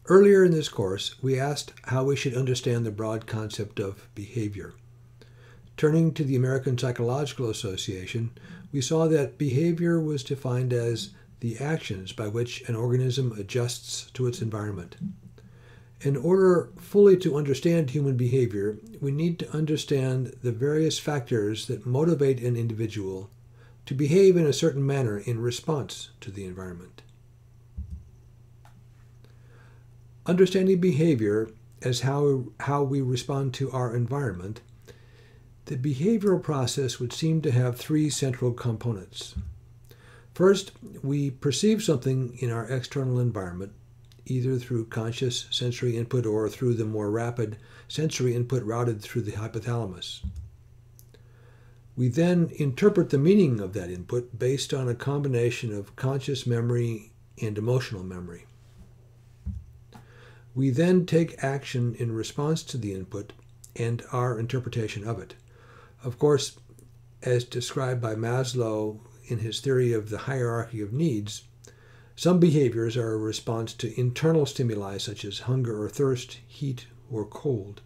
Earlier in this course, we asked how we should understand the broad concept of behavior. Turning to the American Psychological Association, we saw that behavior was defined as the actions by which an organism adjusts to its environment. In order fully to understand human behavior, we need to understand the various factors that motivate an individual to behave in a certain manner in response to the environment. Understanding behavior as how we respond to our environment, the behavioral process would seem to have three central components. First, we perceive something in our external environment, either through conscious sensory input or through the more rapid sensory input routed through the hypothalamus. We then interpret the meaning of that input based on a combination of conscious memory and emotional memory. We then take action in response to the input and our interpretation of it. Of course, as described by Maslow in his theory of the hierarchy of needs, some behaviors are a response to internal stimuli such as hunger or thirst, heat or cold.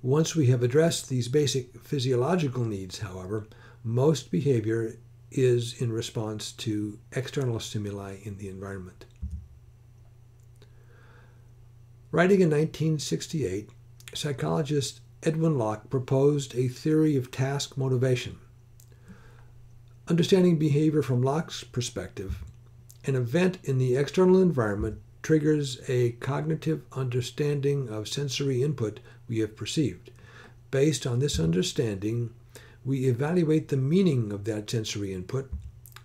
Once we have addressed these basic physiological needs, however, most behavior is in response to external stimuli in the environment. Writing in 1968, psychologist Edwin Locke proposed a theory of task motivation. Understanding behavior from Locke's perspective, an event in the external environment triggers a cognitive understanding of sensory input we have perceived. Based on this understanding, we evaluate the meaning of that sensory input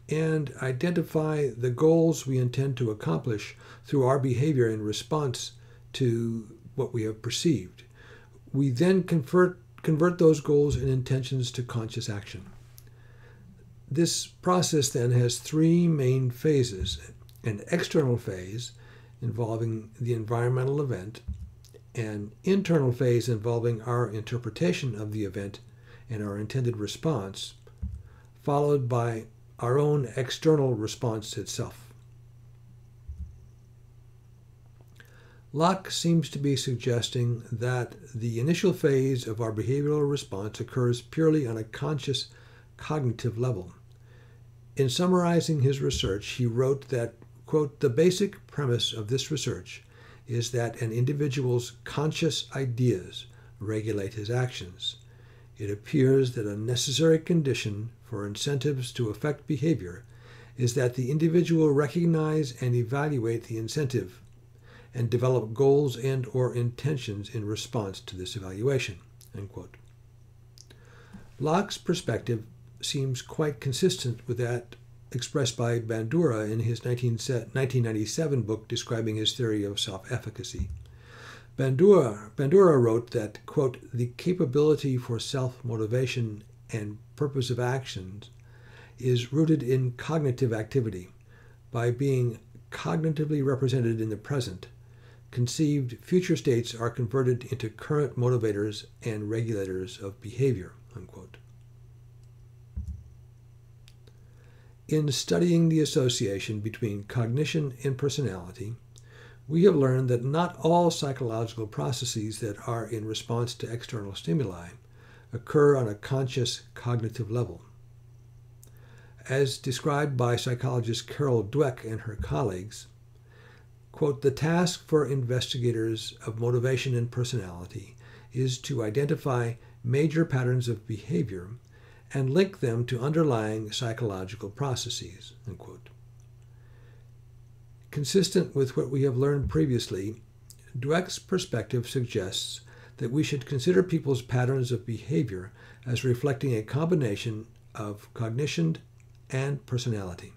and identify the goals we intend to accomplish through our behavior in response to what we have perceived. We then convert those goals and intentions to conscious action. This process then has three main phases: an external phase involving the environmental event, an internal phase involving our interpretation of the event and our intended response, followed by our own external response itself. Locke seems to be suggesting that the initial phase of our behavioral response occurs purely on a conscious cognitive level. In summarizing his research, he wrote that, quote, "The basic premise of this research is that an individual's conscious ideas regulate his actions. It appears that a necessary condition for incentives to affect behavior is that the individual recognize and evaluate the incentive and develop goals and or intentions in response to this evaluation," end quote. Locke's perspective seems quite consistent with that expressed by Bandura in his 1997 book describing his theory of self-efficacy. Bandura wrote that, quote, "The capability for self-motivation and purpose of actions is rooted in cognitive activity. By being cognitively represented in the present, conceived future states are converted into current motivators and regulators of behavior," unquote. In studying the association between cognition and personality, we have learned that not all psychological processes that are in response to external stimuli occur on a conscious cognitive level. As described by psychologist Carol Dweck and her colleagues, quote, "The task for investigators of motivation and personality is to identify major patterns of behavior and link them to underlying psychological processes," unquote. Consistent with what we have learned previously, Dweck's perspective suggests that we should consider people's patterns of behavior as reflecting a combination of cognition and personality.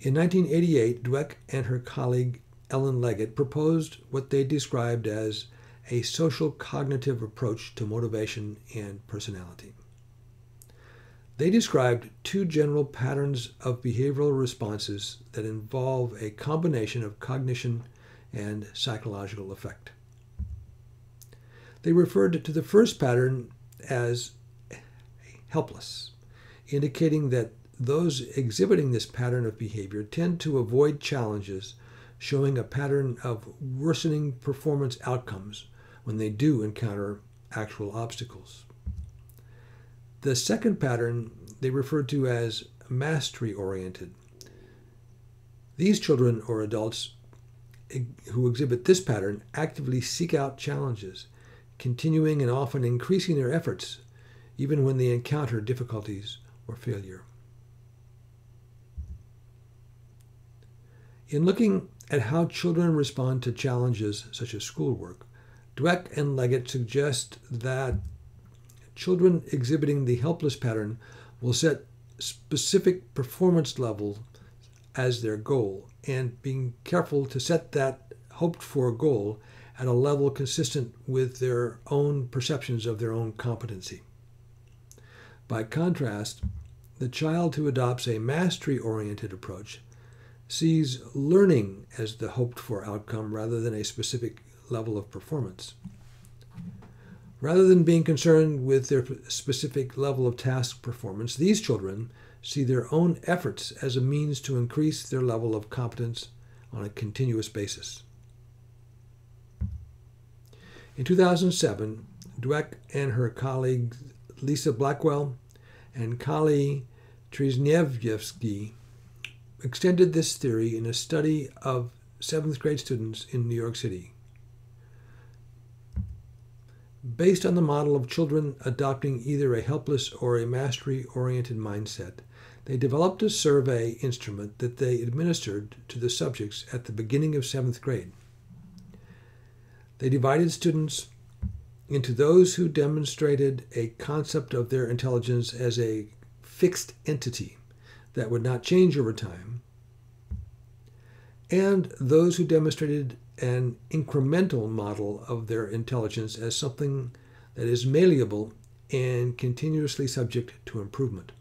In 1988, Dweck and her colleague Ellen Leggett proposed what they described as a social cognitive approach to motivation and personality. They described two general patterns of behavioral responses that involve a combination of cognition and psychological effect. They referred to the first pattern as helpless, indicating that those exhibiting this pattern of behavior tend to avoid challenges, showing a pattern of worsening performance outcomes when they do encounter actual obstacles. The second pattern they refer to as mastery-oriented. These children or adults who exhibit this pattern actively seek out challenges, continuing and often increasing their efforts even when they encounter difficulties or failure. In looking at how children respond to challenges such as schoolwork, Dweck and Leggett suggest that children exhibiting the helpless pattern will set specific performance level as their goal, and being careful to set that hoped-for goal at a level consistent with their own perceptions of their own competency. By contrast, the child who adopts a mastery-oriented approach sees learning as the hoped-for outcome rather than a specific level of performance. Rather than being concerned with their specific level of task performance, these children see their own efforts as a means to increase their level of competence on a continuous basis. In 2007, Dweck and her colleague Lisa Blackwell and Kali Trzniewski extended this theory in a study of 7th grade students in New York City. Based on the model of children adopting either a helpless or a mastery-oriented mindset, they developed a survey instrument that they administered to the subjects at the beginning of 7th grade. They divided students into those who demonstrated a concept of their intelligence as a fixed entity that would not change over time, and those who demonstrated an incremental model of their intelligence as something that is malleable and continuously subject to improvement.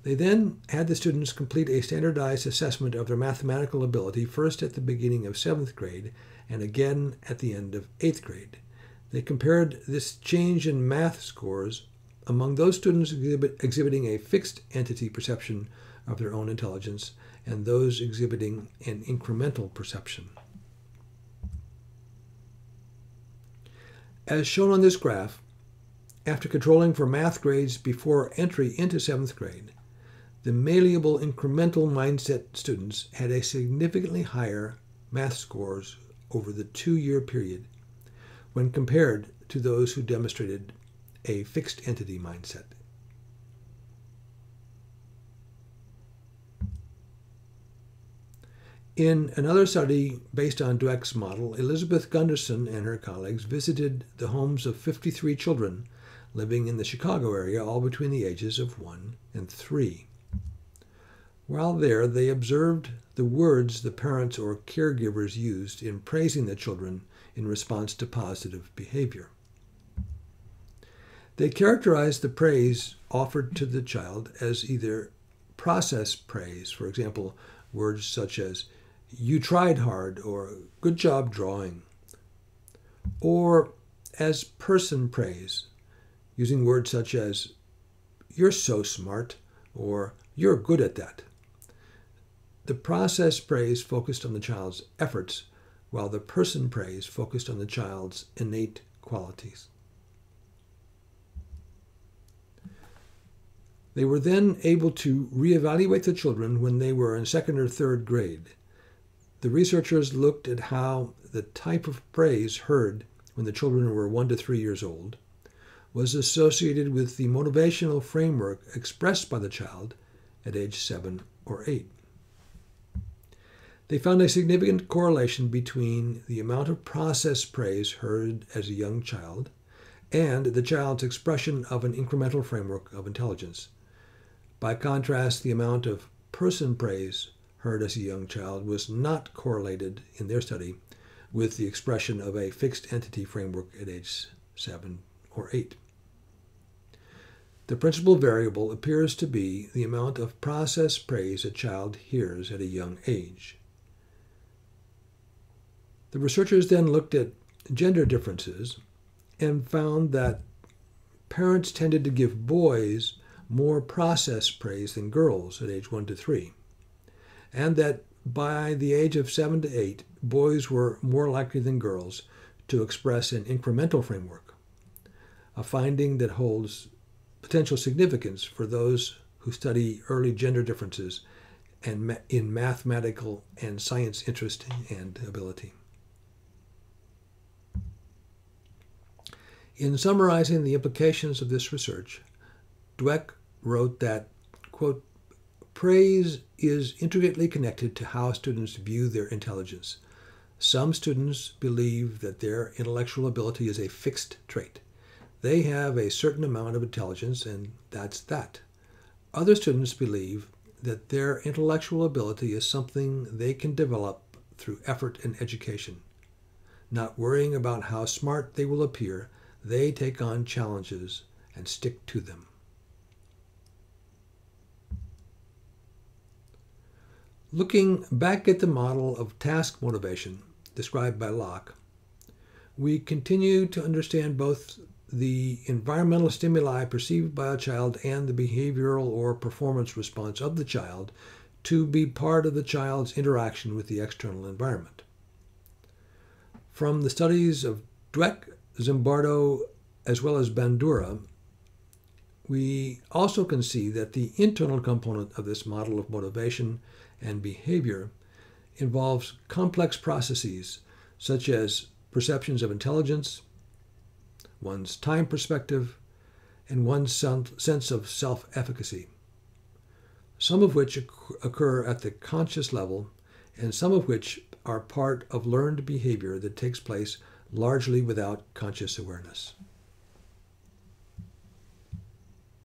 They then had the students complete a standardized assessment of their mathematical ability, first at the beginning of 7th grade and again at the end of 8th grade. They compared this change in math scores among those students exhibiting a fixed entity perception of their own intelligence and those exhibiting an incremental perception. As shown on this graph, after controlling for math grades before entry into 7th grade, the malleable incremental mindset students had a significantly higher math scores over the 2-year period when compared to those who demonstrated a fixed entity mindset. In another study based on Dweck's model, Elizabeth Gunderson and her colleagues visited the homes of 53 children living in the Chicago area, all between the ages of 1 and 3. While there, they observed the words the parents or caregivers used in praising the children in response to positive behavior. They characterized the praise offered to the child as either process praise, for example, words such as "you tried hard" or "good job drawing," or as person praise, using words such as "you're so smart" or "you're good at that." The process praise focused on the child's efforts, while the person praise focused on the child's innate qualities. They were then able to reevaluate the children when they were in 2nd or 3rd grade. The researchers looked at how the type of praise heard when the children were 1 to 3 years old was associated with the motivational framework expressed by the child at age 7 or 8. They found a significant correlation between the amount of process praise heard as a young child and the child's expression of an incremental framework of intelligence. By contrast, the amount of person praise heard as a young child was not correlated in their study with the expression of a fixed entity framework at age 7 or 8. The principal variable appears to be the amount of process praise a child hears at a young age. The researchers then looked at gender differences and found that parents tended to give boys more process praise than girls at age 1 to 3, and that by the age of 7 to 8, boys were more likely than girls to express an incremental framework, a finding that holds potential significance for those who study early gender differences and in mathematical and science interest and ability. In summarizing the implications of this research, Dweck wrote that, quote, praise is intricately connected to how students view their intelligence. Some students believe that their intellectual ability is a fixed trait. They have a certain amount of intelligence, and that's that. Other students believe that their intellectual ability is something they can develop through effort and education. Not worrying about how smart they will appear, they take on challenges and stick to them. Looking back at the model of task motivation described by Locke, we continue to understand both the environmental stimuli perceived by a child and the behavioral or performance response of the child to be part of the child's interaction with the external environment. From the studies of Dweck, Zimbardo, as well as Bandura, we also can see that the internal component of this model of motivation and behavior involves complex processes such as perceptions of intelligence, one's time perspective, and one's sense of self-efficacy, some of which occur at the conscious level and some of which are part of learned behavior that takes place largely without conscious awareness.